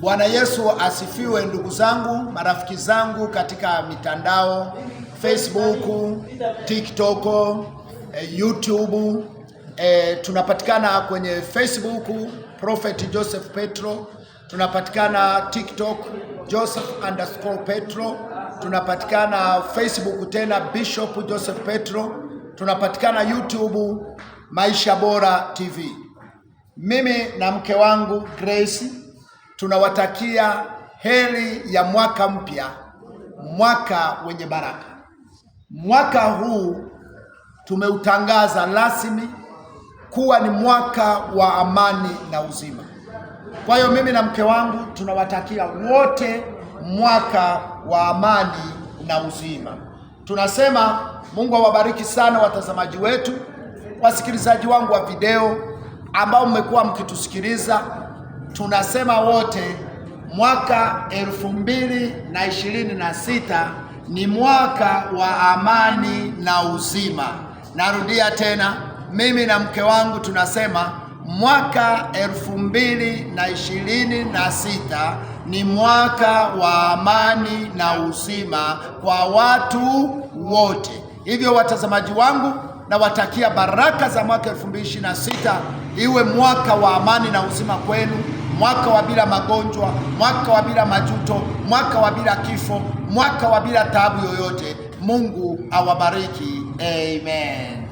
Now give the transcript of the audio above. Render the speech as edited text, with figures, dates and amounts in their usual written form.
Bwana Yesu asifiwe, ndugu zangu, marafiki zangu katika mitandao Facebook, TikTok, YouTube. Tunapatikana kwenye Facebook Prophet Joseph Petro, tunapatikana TikTok Joseph_Petro, tunapatikana Facebook tena Bishop Joseph Petro, tunapatikana YouTube Maisha Bora TV. Mimi na mke wangu Grace tunawatakia heri ya mwaka mpya, mwaka wenye baraka. Mwaka huu tumeutangaza rasmi kuwa ni mwaka wa amani na uzima. Kwa hiyo mimi na mke wangu tunawatakia wote mwaka wa amani na uzima. Tunasema Mungu awabariki sana watazamaji wetu, wasikilizaji wangu wa video ambao mmekuwa mkitusikiliza. Tunasema wote mwaka 2026 ni mwaka wa amani na uzima. Narudia tena, mimi na mke wangu tunasema mwaka 2026 ni mwaka wa amani na uzima kwa watu wote. Hivyo watazamaji wangu, nawatakia baraka za mwaka 2026 iwe mwaka wa amani na uzima kwenu, mwaka wa bila magonjwa, mwaka wa bila majuto, mwaka wa bila kifo, mwaka wa bila taabu yoyote. Mungu awabariki. Amen.